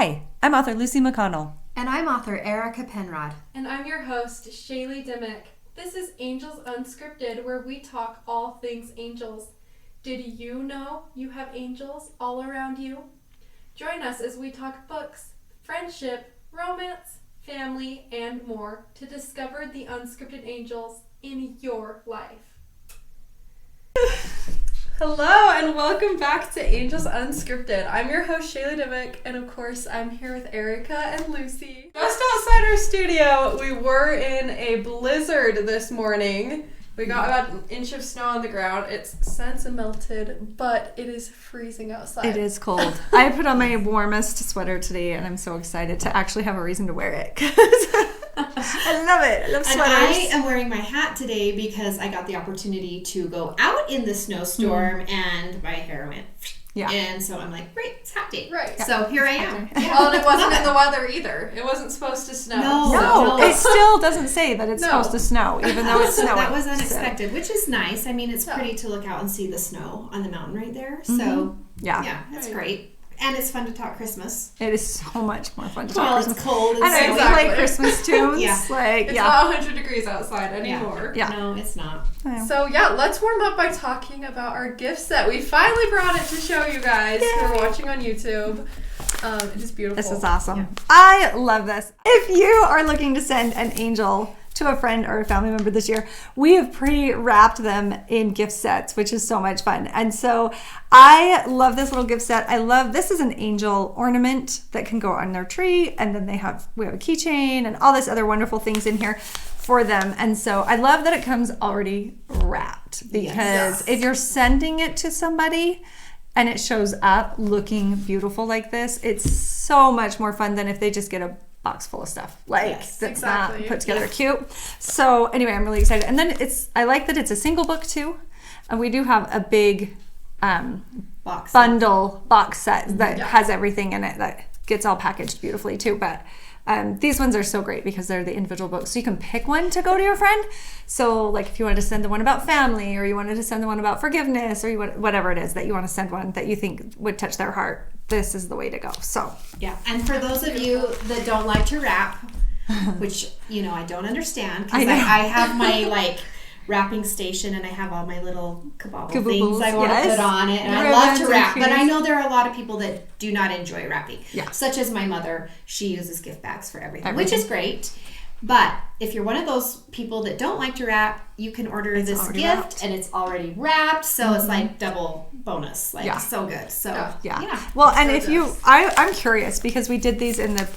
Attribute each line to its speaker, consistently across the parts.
Speaker 1: Hi, I'm author Lucy McConnell.
Speaker 2: And I'm author Erica Penrod.
Speaker 3: And I'm your host, Shaylee Dymock. This is Angels Unscripted, where we talk all things angels. Did you know you have angels all around you? Join us as we talk books, friendship, romance, family, and more to discover the unscripted angels in your life. Hello and welcome back to Angels Unscripted. I'm your host Shaylee Dymock, and of course I'm here with Erica and Lucy. Just outside our studio, we were in a blizzard this morning. We got about an inch of snow on the ground. It's since melted, but it is freezing outside.
Speaker 1: It is cold. I put on my warmest sweater today, and I'm so excited to actually have a reason to wear it. I love it. I love sweaters.
Speaker 2: And I am wearing my hat today because I got the opportunity to go out in the snowstorm and my hair went. Yeah. And so I'm like, great, it's hat day.
Speaker 3: Right.
Speaker 2: So here I am.
Speaker 3: Well, and it wasn't in the weather either. It wasn't supposed to snow.
Speaker 1: No. It still doesn't say that it's supposed to snow, even though it's snowing.
Speaker 2: That was unexpected, which is nice. I mean, it's pretty to look out and see the snow on the mountain right there. So, yeah, that's great. And it's fun to talk Christmas.
Speaker 1: It is so much more fun to talk Christmas.
Speaker 2: It's cold.
Speaker 1: And I play Christmas tunes.
Speaker 3: It's not 100 degrees outside anymore.
Speaker 2: Yeah. No, it's not.
Speaker 3: So let's warm up by talking about our gift set. We finally brought it to show you guys who are watching on YouTube. It is beautiful.
Speaker 1: This is awesome. Yeah. I love this. If you are looking to send an angel to a friend or a family member this year, we have pre-wrapped them in gift sets, which is so much fun. And so I love this little gift set. This is an angel ornament that can go on their tree, and then we have a keychain and all this other wonderful things in here for them. And so I love that it comes already wrapped, because if you're sending it to somebody and it shows up looking beautiful like this, it's so much more fun than if they just get a box full of stuff that's not put together cute. So anyway, I'm really excited. And then I like that it's a single book too, and we do have a big box set that has everything in it that gets all packaged beautifully too. But these ones are so great because they're the individual books, so you can pick one to go to your friend. So like if you wanted to send the one about family, or you wanted to send the one about forgiveness, or whatever it is that you want to send one that you think would touch their heart, this is the way to go. So
Speaker 2: and for those of you that don't like to wrap, which I don't understand, because I have my wrapping station, and I have all my little kabobble things I want to put on it, and I love to wrap, but I know there are a lot of people that do not enjoy wrapping, such as my mother. She uses gift bags for everything, which is great. But if you're one of those people that don't like to wrap, you can order this gift wrapped. And it's already wrapped, so it's like double bonus, so good. So
Speaker 1: well, and if I'm curious, because we did these in the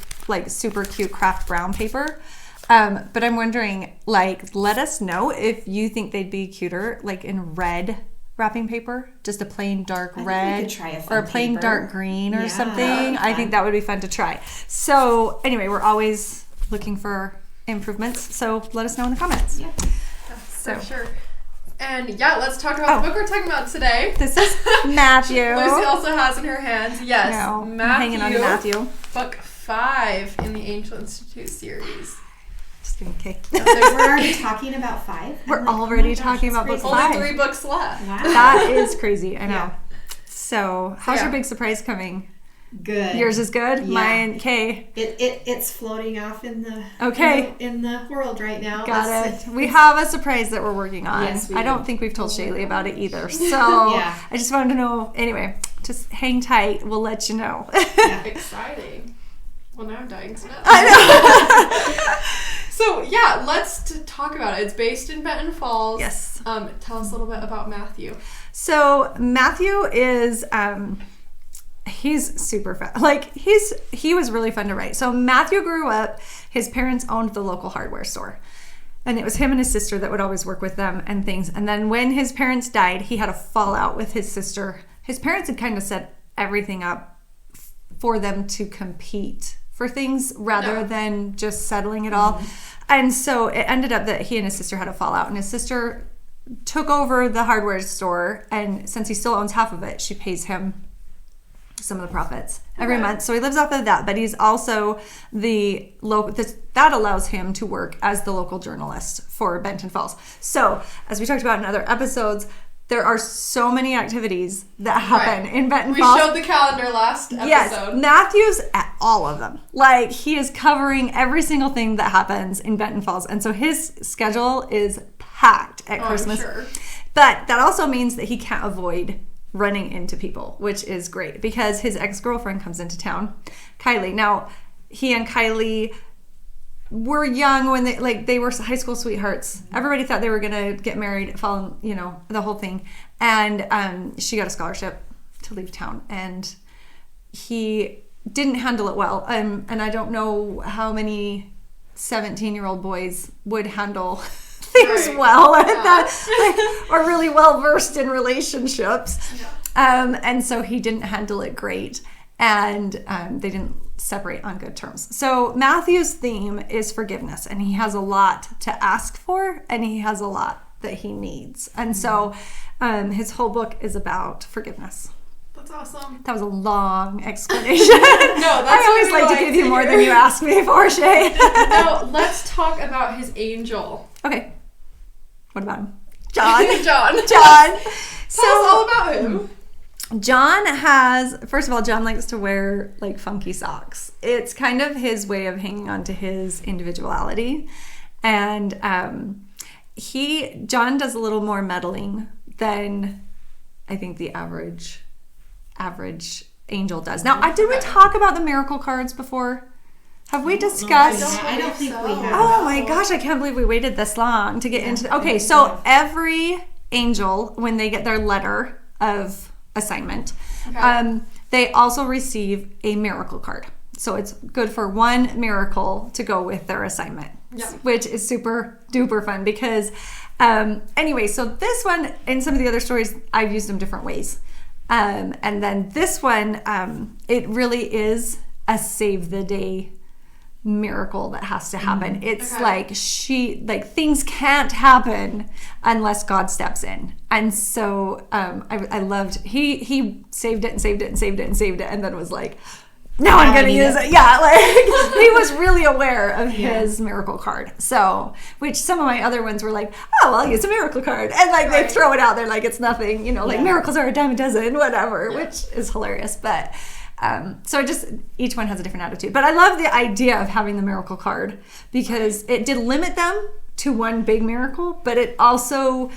Speaker 1: super cute craft brown paper, but I'm wondering, let us know if you think they'd be cuter in red wrapping paper, just a plain dark red, or a plain dark green or something. I think that would be fun to try. So anyway, we're always looking for improvements, so let us know in the comments.
Speaker 3: For sure. And let's talk about the book we're talking about today.
Speaker 1: This is Matthew.
Speaker 3: Lucy also has in her hands, Matthew,
Speaker 1: hanging on to Matthew.
Speaker 3: Book 5 in the Angel Institute series.
Speaker 1: Just kidding, okay.
Speaker 2: We're already talking about 5?
Speaker 1: We're already talking about book 5.
Speaker 3: Only 3 books left.
Speaker 1: Wow. That is crazy, I know. So, how's your big surprise coming?
Speaker 2: Good.
Speaker 1: Yours is good?
Speaker 2: Yeah.
Speaker 1: Mine, okay.
Speaker 2: It's floating off in the in the world right now.
Speaker 1: Got it. We have a surprise that we're working on.
Speaker 2: Yes, we
Speaker 1: I don't think we've told Shaylee about it either. So I just wanted to know. Anyway, just hang tight. We'll let you know.
Speaker 3: Exciting. Well, now I'm dying to know.
Speaker 1: I know.
Speaker 3: So let's talk about it. It's based in Benton Falls.
Speaker 1: Yes.
Speaker 3: Tell us a little bit about Matthew.
Speaker 1: So Matthew is he's super fun. He was really fun to write. So Matthew grew up, his parents owned the local hardware store, and it was him and his sister that would always work with them and things. And then when his parents died, he had a fallout with his sister. His parents had kind of set everything up for them to compete for things rather than just settling it all. And so it ended up that he and his sister had a fallout, and his sister took over the hardware store, and since he still owns half of it, she pays him some of the profits every month. So he lives off of that, but he's also the local, that allows him to work as the local journalist for Benton Falls. So as we talked about in other episodes, there are so many activities that happen in Benton Falls.
Speaker 3: We showed the calendar last episode.
Speaker 1: Yes, Matthew's all of them. Like, he is covering every single thing that happens in Benton Falls. And so his schedule is packed at Christmas.
Speaker 3: Sure.
Speaker 1: But that also means that he can't avoid running into people, which is great because his ex-girlfriend comes into town, Kylie. Now, he and Kylie were young when they were high school sweethearts. Everybody thought they were going to get married, fall in, the whole thing. And she got a scholarship to leave town. And he didn't handle it well. And I don't know how many 17-year-old boys would handle things well at that, or really well versed in relationships. Yeah. And so he didn't handle it great. And they didn't separate on good terms. So Matthew's theme is forgiveness, and he has a lot to ask for, and he has a lot that he needs. And so his whole book is about forgiveness.
Speaker 3: That's awesome.
Speaker 1: That was a long explanation. I always like to give you more than you ask me for, Shay.
Speaker 3: Now, let's talk about his angel.
Speaker 1: Okay. What about him? John.
Speaker 3: John.
Speaker 1: Tell
Speaker 3: us all about him.
Speaker 1: John first of all, John likes to wear like funky socks. It's kind of his way of hanging on to his individuality. And John does a little more meddling than I think the average angel does. Now, did we talk about the miracle cards before? Have we discussed?
Speaker 2: I don't think we have.
Speaker 1: Oh my gosh, I can't believe we waited this long to get into okay, so every angel, when they get their letter of assignment, they also receive a miracle card. So it's good for one miracle to go with their assignment, which is super duper fun because anyway, so this one, in some of the other stories, I've used them different ways. And then this one, it really is a save the day miracle that has to happen. It's like things can't happen unless God steps in. And so I loved he saved it and saved it and saved it and saved it and then was like, now I'm gonna use it. Yeah, like he was really aware of his miracle card. So, which some of my other ones were like, oh, I'll use a miracle card, and like they throw it out there like it's nothing, like miracles are a dime a dozen, whatever, which is hilarious. But so each one has a different attitude. But I love the idea of having the miracle card because it did limit them to one big miracle, but it also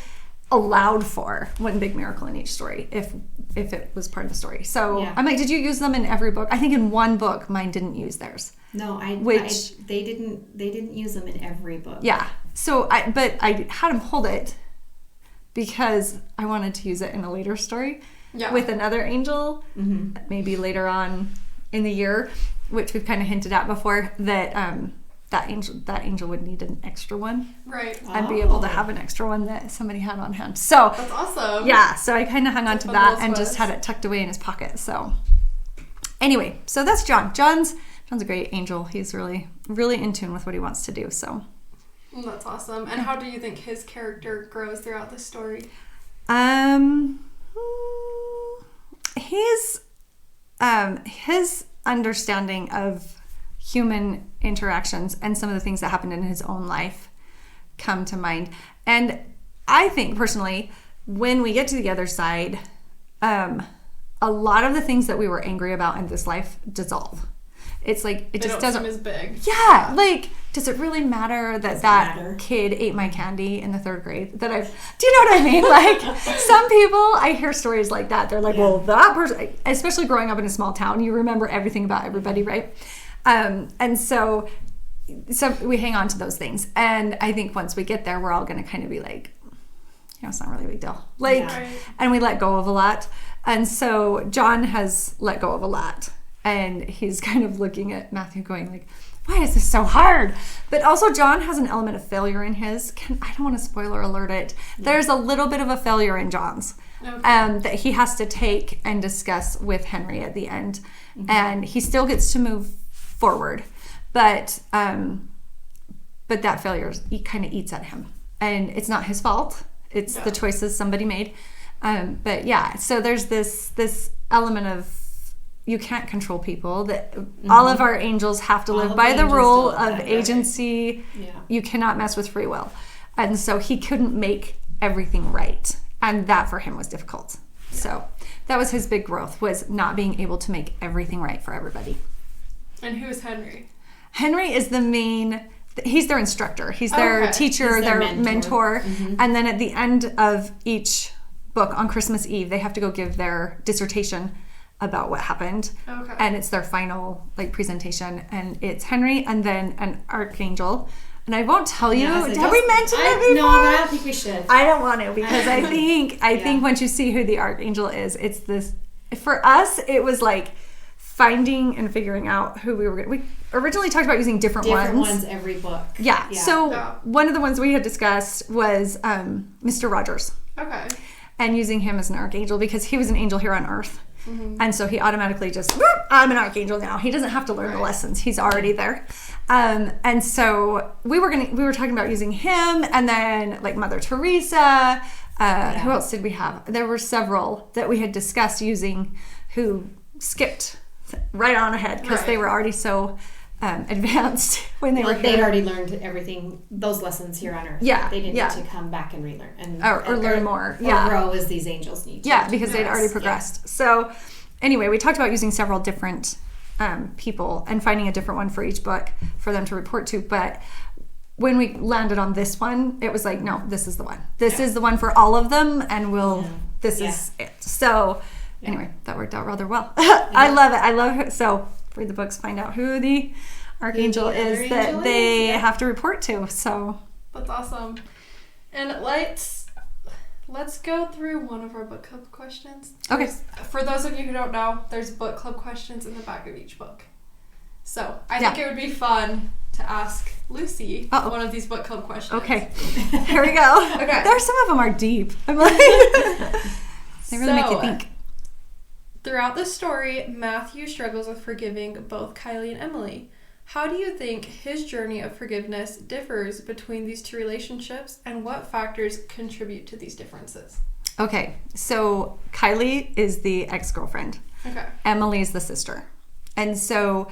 Speaker 1: allowed for one big miracle in each story if it was part of the story. So I'm like, did you use them in every book? I think in one book mine didn't use theirs.
Speaker 2: No, they didn't use them in every book. Yeah.
Speaker 1: So I had him hold it because I wanted to use it in a later story with another angel, maybe later on in the year, which we've kind of hinted at before that that angel would need an extra one,
Speaker 3: right?
Speaker 1: And be able to have an extra one that somebody had on hand. So
Speaker 3: that's awesome.
Speaker 1: Yeah, so I kind of hung on to that and just had it tucked away in his pocket. So anyway, so that's John. John's a great angel. He's really, really in tune with what he wants to do. So
Speaker 3: that's awesome. And how do you think his character grows throughout the story? His understanding of human interactions and some of the things that happened in his own life come to mind. And I think personally, when we get to the other side, a lot of the things that we were angry about in this life dissolve. It's like it just doesn't seem as big. Yeah, like does it really matter that kid ate my candy in the 3rd grade? Do you know what I mean? Like some people, I hear stories like that. They're like, well, that person, especially growing up in a small town, you remember everything about everybody, right? And so we hang on to those things. And I think once we get there, we're all going to kind of be like, it's not really a big deal. And we let go of a lot. And so John has let go of a lot. And he's kind of looking at Matthew going like, why is this so hard? But also John has an element of failure in his. I don't want to spoiler alert it. There's a little bit of a failure in John's that he has to take and discuss with Henry at the end. And he still gets to move forward, but that failure kind of eats at him, and it's not his fault. It's the choices somebody made. But so there's this element of you can't control people. That all of our angels have to live by the rule of agency. You cannot mess with free will, and so he couldn't make everything right, and that for him was difficult. So that was his big growth, was not being able to make everything right for everybody. And who is Henry?
Speaker 1: Henry is the main... He's their instructor. He's their teacher,
Speaker 2: He's their
Speaker 1: mentor. And then at the end of each book on Christmas Eve, they have to go give their dissertation about what happened.
Speaker 3: Okay.
Speaker 1: And it's their final presentation. And it's Henry and then an archangel. And I won't tell you. Have we mentioned it before?
Speaker 2: No, I don't think we should.
Speaker 1: I don't want to because I think once you see who the archangel is, it's this. For us, it was like finding and figuring out who we were going to... We originally talked about using different ones
Speaker 2: every book.
Speaker 1: Yeah. So one of the ones we had discussed was Mr. Rogers.
Speaker 3: Okay.
Speaker 1: And using him as an archangel because he was an angel here on Earth. And so he automatically just, I'm an archangel now. He doesn't have to learn the lessons. He's already there. And so we were talking about using him and then like Mother Teresa. Who else did we have? There were several that we had discussed using who skipped right on ahead because they were already so advanced when they were here.
Speaker 2: They'd already learned everything, those lessons here on Earth.
Speaker 1: Yeah.
Speaker 2: They didn't need to come back and relearn.
Speaker 1: Or learn more.
Speaker 2: Or grow as these angels need to.
Speaker 1: Yeah, because they'd already progressed. Yeah. So anyway, we talked about using several different people and finding a different one for each book for them to report to. But when we landed on this one, it was like, no, this is the one. This is the one for all of them, and this is it. So anyway, that worked out rather well. I love it. I love it. So read the books, find out who the archangel is that they have to report to. So
Speaker 3: that's awesome. And let's go through one of our book club questions.
Speaker 1: Okay.
Speaker 3: For those of you who don't know, there's book club questions in the back of each book. So I think it would be fun to ask Lucy one of these book club questions.
Speaker 1: Okay. Here we go. Okay. Some of them are deep. I'm like, they really make you think.
Speaker 3: Throughout the story, Matthew struggles with forgiving both Kylie and Emily. How do you think his journey of forgiveness differs between these two relationships, and what factors contribute to these differences?
Speaker 1: Okay, so Kylie is the ex-girlfriend. Okay. Emily is the sister. And so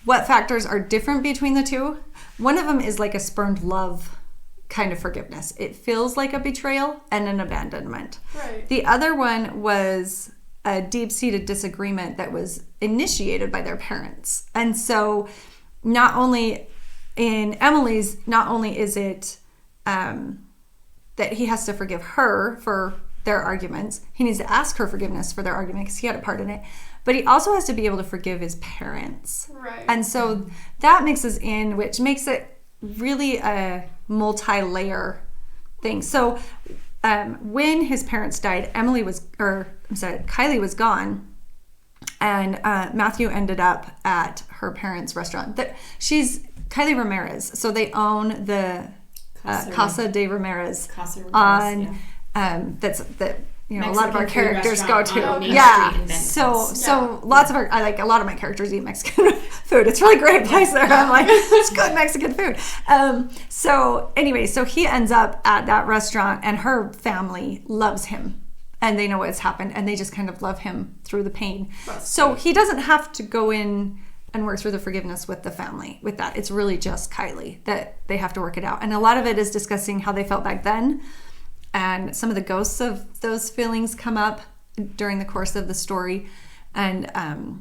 Speaker 1: what factors are different between the two? One of them is like a spurned love kind of forgiveness. It feels like a betrayal and an abandonment. Right. The other one was a deep-seated disagreement that was initiated by their parents. And so not only in Emily's, not only is it that he has to forgive her for their arguments, he needs to ask her forgiveness for their argument because he had a part in it, but he also has to be able to forgive his parents. Right. And so that mixes in, which makes it really a multi-layer thing. So when his parents died, Kylie was gone, and Matthew ended up at her parents' restaurant. She's Kylie Ramirez, so they own the Casa de Ramirez on a lot of our characters go to. So lots of a lot of my characters eat Mexican food. It's a really great place there. I'm like, it's good Mexican food. So he ends up at that restaurant, and her family loves him, and they know what's happened, and they just kind of love him through the pain. So he doesn't have to go in and work through the forgiveness with the family with that. It's really just Kylie that they have to work it out. And a lot of it is discussing how they felt back then, and some of the ghosts of those feelings come up during the course of the story. And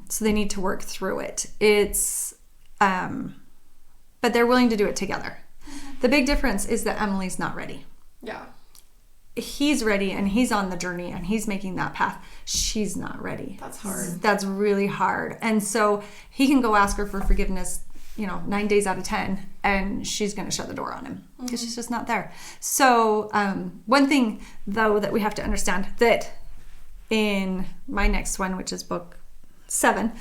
Speaker 1: so they need to work through it. But they're willing to do it together. The big difference is that Emily's not ready. Yeah. He's ready, and he's on the journey, and he's making that path. She's not ready.
Speaker 3: That's hard.
Speaker 1: That's really hard. And so he can go ask her for forgiveness, 9 days out of 10, and she's going to shut the door on him because she's just not there. So one thing, though, that we have to understand that in my next one, which is book 7,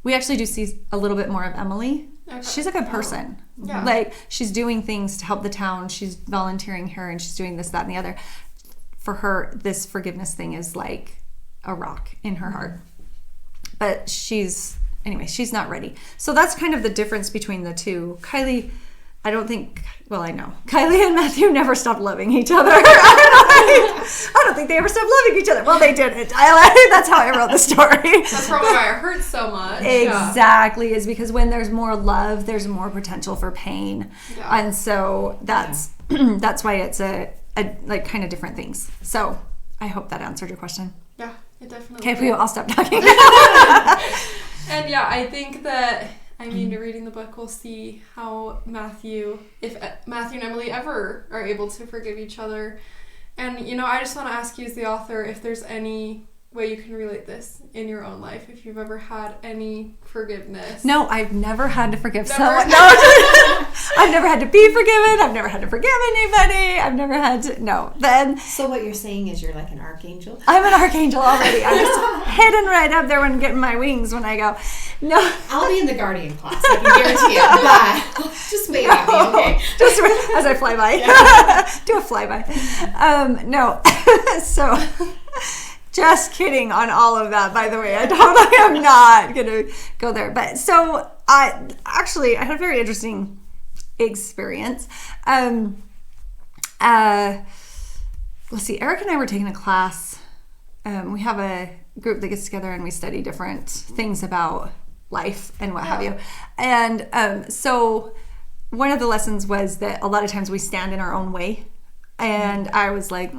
Speaker 1: we actually do see a little bit more of Emily. Okay. She's a good person. Yeah. Like, she's doing things to help the town. She's volunteering here, and she's doing this, that, and the other. For her, this forgiveness thing is like a rock in her heart. But she's not ready. So that's kind of the difference between the two. Kylie, I know. Kylie and Matthew never stopped loving each other. I don't think they ever stopped loving each other. Well, they didn't. That's how I wrote the story.
Speaker 3: That's probably why it hurts so much.
Speaker 1: Exactly. Yeah. Is because when there's more love, there's more potential for pain. Yeah. And so that's why it's a kind of different things. So I hope that answered your question.
Speaker 3: Yeah, it definitely
Speaker 1: did. Okay, I'll stop talking.
Speaker 3: And yeah, I think that, reading the book, we'll see how if Matthew and Emily ever are able to forgive each other. And, I just want to ask you as the author if there's any way you can relate this in your own life, if you've ever had any forgiveness.
Speaker 1: No, I've never had to forgive someone. No, I've never had to be forgiven. I've never had to forgive anybody. I've never had to, no. Then.
Speaker 2: So what you're saying is you're like an archangel?
Speaker 1: I'm an archangel already. I'm just hidden right up there when getting my wings when I go. No.
Speaker 2: I'll be in the guardian class, I can guarantee it. But just wait at me, okay? Just
Speaker 1: as I fly by. Do a flyby. No. So... Just kidding on all of that, by the way. I am not going to go there. But so I had a very interesting experience. Let's see, Eric and I were taking a class. We have a group that gets together and we study different things about life and what have you. And so one of the lessons was that a lot of times we stand in our own way. And I was like...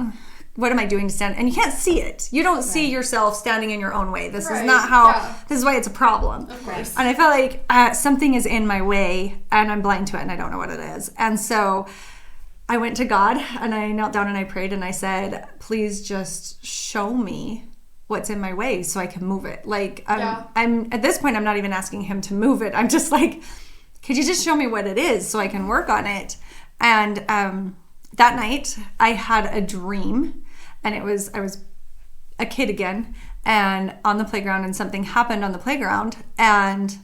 Speaker 1: what am I doing to stand? And you can't see it. You don't see yourself standing in your own way. This is not how, this is why it's a problem.
Speaker 3: Of course.
Speaker 1: And I felt like something is in my way and I'm blind to it and I don't know what it is. And so I went to God and I knelt down and I prayed and I said, please just show me what's in my way so I can move it. Like, I'm at this point, I'm not even asking him to move it. I'm just like, could you just show me what it is so I can work on it? And that night I had a dream. And I was a kid again and on the playground and something happened on the playground and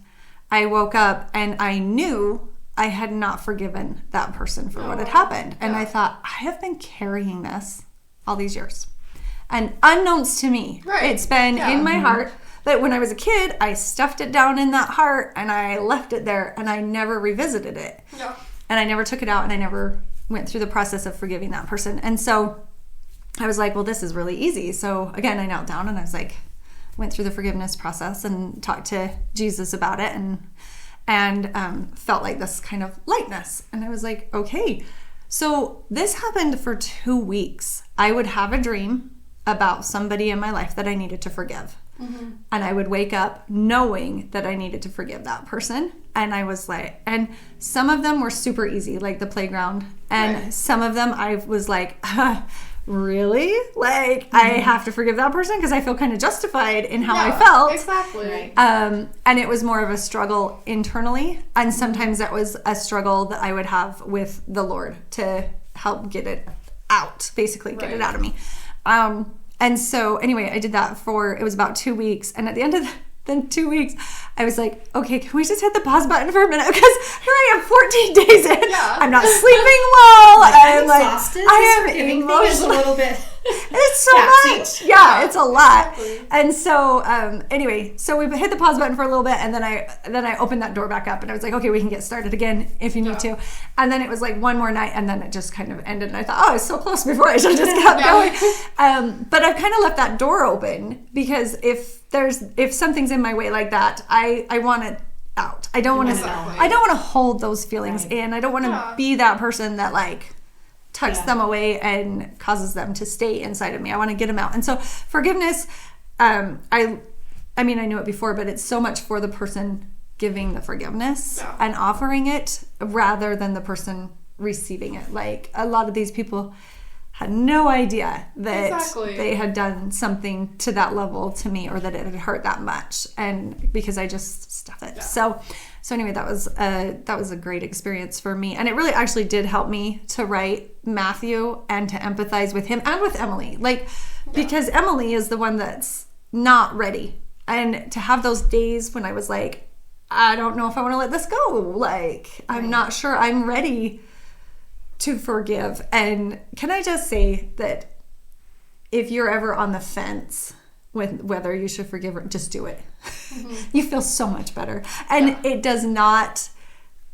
Speaker 1: I woke up and I knew I had not forgiven that person for what had happened. And I thought, I have been carrying this all these years. And unknowns to me, it's been in my heart that when I was a kid, I stuffed it down in that heart and I left it there and I never revisited it.
Speaker 3: Yeah.
Speaker 1: And I never took it out and I never went through the process of forgiving that person. And so I was like, well, this is really easy. So again, I knelt down and I was like, went through the forgiveness process and talked to Jesus about it and felt like this kind of lightness. And I was like, okay. So this happened for 2 weeks. I would have a dream about somebody in my life that I needed to forgive. Mm-hmm. And I would wake up knowing that I needed to forgive that person. And I was like, and some of them were super easy, like the playground. And some of them I was like, really? Like, I have to forgive that person because I feel kind of justified in how I felt.
Speaker 3: Exactly.
Speaker 1: And it was more of a struggle internally. And sometimes that was a struggle that I would have with the Lord to help get it out, basically get it out of me. And so anyway, I did that it was about 2 weeks. And at the end of the 2 weeks, I was like, okay, can we just hit the pause button for a minute? Because here I am 14 days in. Yeah. I'm not sleeping well.
Speaker 2: I'm exhausted.
Speaker 1: I am emotional.
Speaker 2: A little bit.
Speaker 1: It's so much. Yeah, it's a lot. Exactly. And so anyway, so we hit the pause button for a little bit and then I opened that door back up and I was like, okay, we can get started again if you need to. And then it was like one more night and then it just kind of ended and I thought, oh, I was so close before I should have just kept going. But I've kind of left that door open because if something's in my way like that, I want it out. I don't want to hold those feelings in. I don't want to be that person that like tucks them away and causes them to stay inside of me. I want to get them out. And so forgiveness, I knew it before, but it's so much for the person giving the forgiveness and offering it rather than the person receiving it. Like a lot of these people had no idea that they had done something to that level to me or that it had hurt that much, and because I just stuff it. So anyway, that was a great experience for me, and it really actually did help me to write Matthew and to empathize with him and with Emily, because Emily is the one that's not ready, and to have those days when I was like, I don't know if I want to let this go, like I'm not sure I'm ready to forgive. And can I just say that if you're ever on the fence with whether you should forgive or just do it. Mm-hmm. You feel so much better. And it does not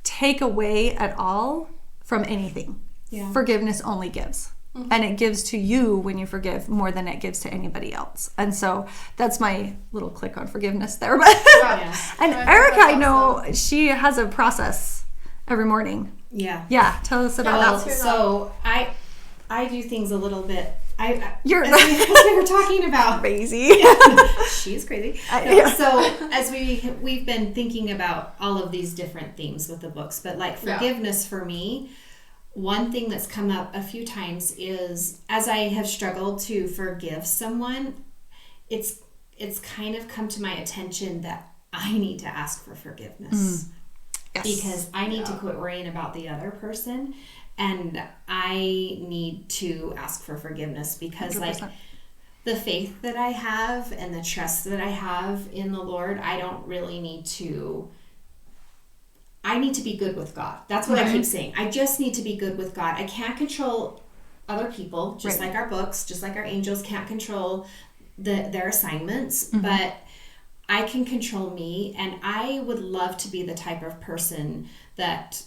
Speaker 1: take away at all from anything. Yeah. Forgiveness only gives. Mm-hmm. And it gives to you when you forgive more than it gives to anybody else. And so that's my little click on forgiveness there. But and Erica, I know she has a process every morning. Yeah. Yeah. Tell us about that.
Speaker 2: So I do things a little bit
Speaker 1: You're
Speaker 2: as we were talking about
Speaker 1: crazy.
Speaker 2: She's crazy. No, so as we've been thinking about all of these different themes with the books, but like forgiveness for me, one thing that's come up a few times is as I have struggled to forgive someone, it's kind of come to my attention that I need to ask for forgiveness. Yes. Because I need to quit worrying about the other person, and I need to ask for forgiveness because 100%. Like the faith that I have and the trust that I have in the Lord, I don't really need to. I need to be good with God. That's what I keep saying. I just need to be good with God. I can't control other people, just like our books, just like our angels can't control their assignments, but I can control me, and I would love to be the type of person that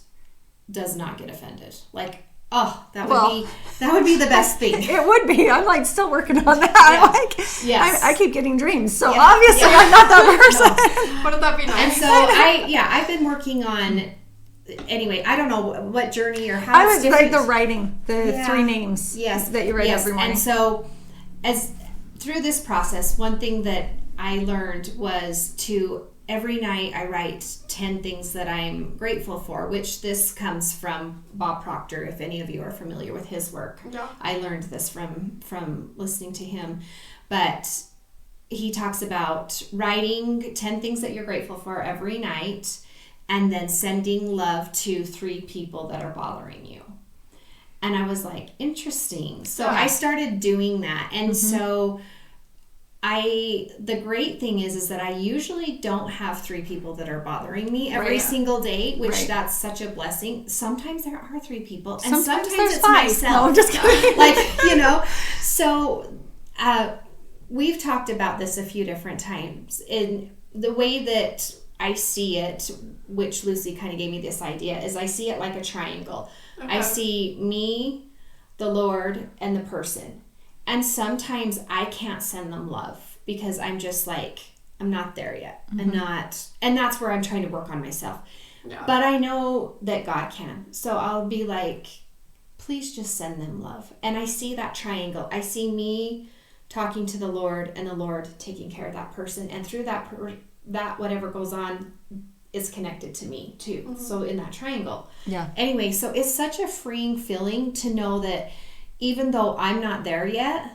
Speaker 2: does not get offended. Like, that would be the best thing.
Speaker 1: It would be. I'm like still working on that.
Speaker 2: Yeah.
Speaker 1: I keep getting dreams, so obviously I'm not that person.
Speaker 3: Yeah. Wouldn't that be nice?
Speaker 2: And so I've been working on. Anyway, I don't know what journey or how.
Speaker 1: I was like the writing, the 3 names. That you write every morning.
Speaker 2: And so, as through this process, one thing that I learned was to every night I write 10 things that I'm grateful for, which this comes from Bob Proctor, if any of you are familiar with his work.
Speaker 3: Yeah.
Speaker 2: I learned this from listening to him. But he talks about writing 10 things that you're grateful for every night and then sending love to 3 people that are bothering you. And I was like, interesting. So I started doing that. And so the great thing is that I usually don't have 3 people that are bothering me every single day, which that's such a blessing. Sometimes there are 3 people, and sometimes it's 5. Myself. No, I'm just kidding. So we've talked about this a few different times. In the way that I see it, which Lucy kind of gave me this idea, is I see it like a triangle. Okay. I see me, the Lord, and the person. And sometimes I can't send them love because I'm just like, I'm not there yet. And that's where I'm trying to work on myself. Yeah. But I know that God can. So I'll be like, please just send them love. And I see that triangle. I see me talking to the Lord and the Lord taking care of that person. And through that whatever goes on is connected to me too. So in that triangle. Yeah. Anyway, so it's such a freeing feeling to know that even though I'm not there yet,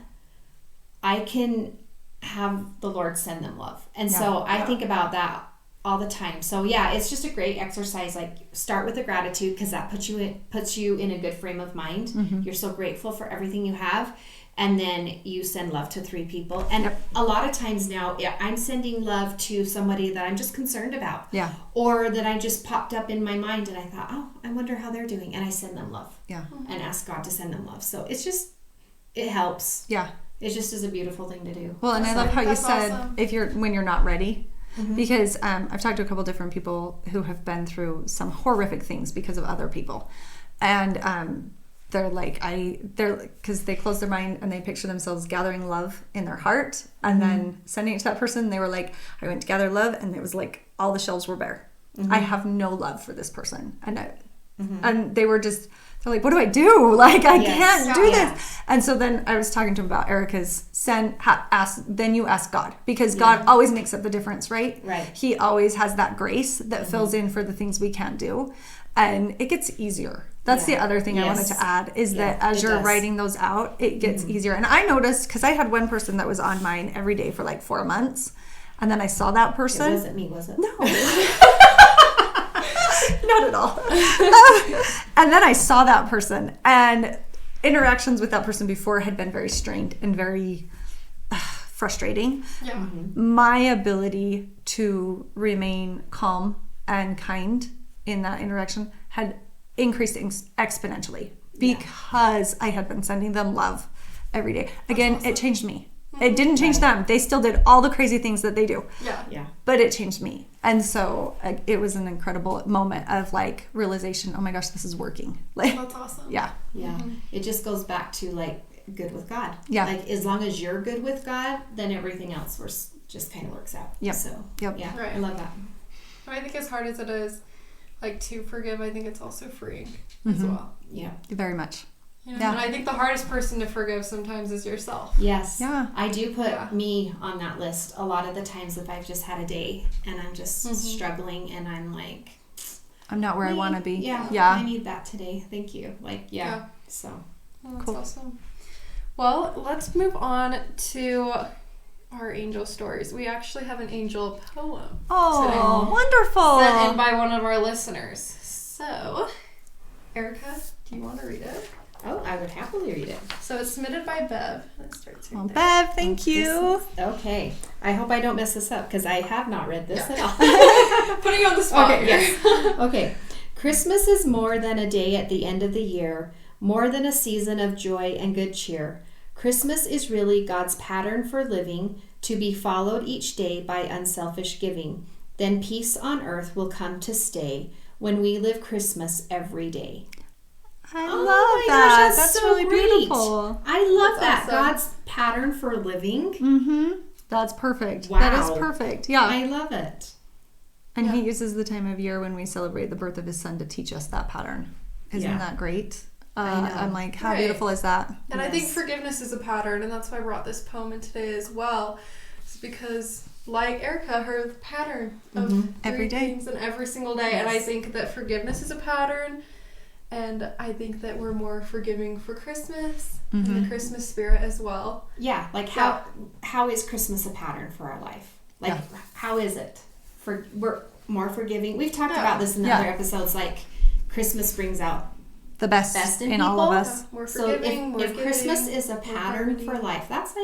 Speaker 2: I can have the Lord send them love. And so I think about that all the time. So it's just a great exercise. Like, start with the gratitude, because that puts you in a good frame of mind. You're so grateful for everything you have. And then you send love to 3 people. And a lot of times now, I'm sending love to somebody that I'm just concerned about. Yeah. Or that I just popped up in my mind and I thought, I wonder how they're doing. And I send them love. Yeah. And ask God to send them love. So it helps. Yeah. It just is a beautiful thing to do.
Speaker 1: Well, and I love how you said, awesome. When you're not ready. Because I've talked to a couple different people who have been through some horrific things because of other people. And, they're because they close their mind and they picture themselves gathering love in their heart and then sending it to that person. They were like, I went to gather love, and it was like all the shelves were bare. I have no love for this person. And they were just, they're like, what do I do? Like, I can't do this. And so then I was talking to him about Erica's then you ask God, because God always makes up the difference, right? Right. He always has that grace that fills in for the things we can't do. And it gets easier. That's the other thing I wanted to add, is that as you're writing those out, it gets easier. And I noticed, because I had one person that was on mine every day for like 4 months. And then I saw that person.
Speaker 2: It wasn't me, was it?
Speaker 1: No. Not at all. And then I saw that person. And interactions with that person before had been very strained and very frustrating. Yeah. My ability to remain calm and kind in that interaction had increased exponentially because I had been sending them love every day. Again, it changed me. It didn't change them. They still did all the crazy things that they do. Yeah. But it changed me. And so it was an incredible moment of like realization, oh my gosh, this is working. Like,
Speaker 3: that's awesome.
Speaker 2: Yeah. It just goes back to like good with God. Yeah. Like, as long as you're good with God, then everything else just kind of works out.
Speaker 1: Yep.
Speaker 2: So
Speaker 1: right.
Speaker 2: I love that.
Speaker 3: I think as hard as it is, like, to forgive, I think it's also freeing as well.
Speaker 2: Yeah.
Speaker 1: Very much.
Speaker 3: Yeah. And I think the hardest person to forgive sometimes is yourself.
Speaker 2: Yes.
Speaker 1: Yeah.
Speaker 2: I do put me on that list a lot of the times if I've just had a day and I'm just struggling and I'm like,
Speaker 1: I'm not where I want to be.
Speaker 2: Yeah.
Speaker 1: Yeah.
Speaker 2: I need that today. Thank you. Like, yeah. So.
Speaker 3: Well, that's
Speaker 1: Cool.
Speaker 3: awesome. Well, let's move on to our angel stories. We actually have an angel poem.
Speaker 1: Oh,
Speaker 3: today,
Speaker 1: wonderful.
Speaker 3: sent in by one of our listeners. So, Erica, do you want to read it?
Speaker 2: Oh, I would happily read it.
Speaker 3: So it's submitted by Bev. It starts right
Speaker 1: Well,
Speaker 3: there.
Speaker 1: Bev, thank you.
Speaker 2: Okay. I hope I don't mess this up because I have not read this at all.
Speaker 3: Putting you on the spot.
Speaker 2: Okay, yes. Okay. Christmas is more than a day at the end of the year, more than a season of joy and good cheer. Christmas is really God's pattern for living, to be followed each day by unselfish giving. Then peace on earth will come to stay when we live Christmas every day.
Speaker 1: I
Speaker 2: Oh
Speaker 1: love
Speaker 2: my
Speaker 1: that.
Speaker 2: gosh,
Speaker 1: that's
Speaker 2: so
Speaker 1: really
Speaker 2: great.
Speaker 1: beautiful.
Speaker 2: I love
Speaker 3: That's
Speaker 2: that.
Speaker 3: awesome.
Speaker 2: God's pattern for living.
Speaker 1: Mm-hmm. That's perfect.
Speaker 2: Wow.
Speaker 1: That is perfect. Yeah.
Speaker 2: I love it.
Speaker 1: And
Speaker 3: Yeah.
Speaker 1: he uses the time of year when we celebrate the birth of his son to teach us that pattern. Isn't
Speaker 2: Yeah.
Speaker 1: that great?
Speaker 2: I know.
Speaker 1: I'm like, how
Speaker 3: Right.
Speaker 1: beautiful is that?
Speaker 3: And I think
Speaker 2: Yes.
Speaker 3: forgiveness is a pattern, and that's why I brought this poem in today as well. It's because, like Erica, her pattern of
Speaker 1: Every day.
Speaker 3: things and every single day. And I
Speaker 2: Yes.
Speaker 3: think that forgiveness is a pattern, and I think that we're more forgiving for Christmas and the Christmas spirit as well.
Speaker 2: Yeah, like how is Christmas a pattern for our life? Like how is it? We're more forgiving. We've talked about this in other episodes. Like Christmas brings out
Speaker 1: The best
Speaker 2: in
Speaker 1: in all of
Speaker 2: people.
Speaker 1: us.
Speaker 3: More
Speaker 2: so
Speaker 3: forgiving, more
Speaker 2: if
Speaker 3: giving,
Speaker 2: Christmas is a
Speaker 3: more
Speaker 2: pattern
Speaker 3: harmony.
Speaker 2: for life, that's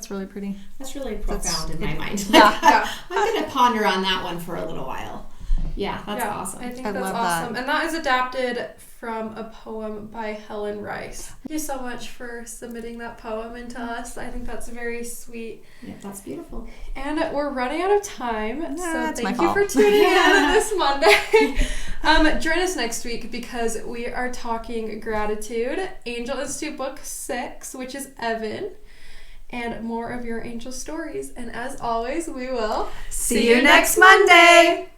Speaker 1: Really pretty.
Speaker 2: really profound in my mind.
Speaker 1: Yeah.
Speaker 2: I'm gonna ponder on that one for a little while. Yeah, that's awesome.
Speaker 3: I think
Speaker 1: I
Speaker 3: that's
Speaker 1: love
Speaker 3: awesome.
Speaker 1: that.
Speaker 3: And that is adapted from a poem by Helen Rice. Thank you so much for submitting that poem into us. I think that's very sweet.
Speaker 2: Yeah, that's beautiful.
Speaker 3: And we're running out of time, so
Speaker 1: that's my
Speaker 3: thank you
Speaker 1: fault.
Speaker 3: for tuning in this Monday. Join us next week because we are talking gratitude, Angel Institute Book 6, which is Evan, and more of your angel stories. And as always, we will
Speaker 1: See you next Monday.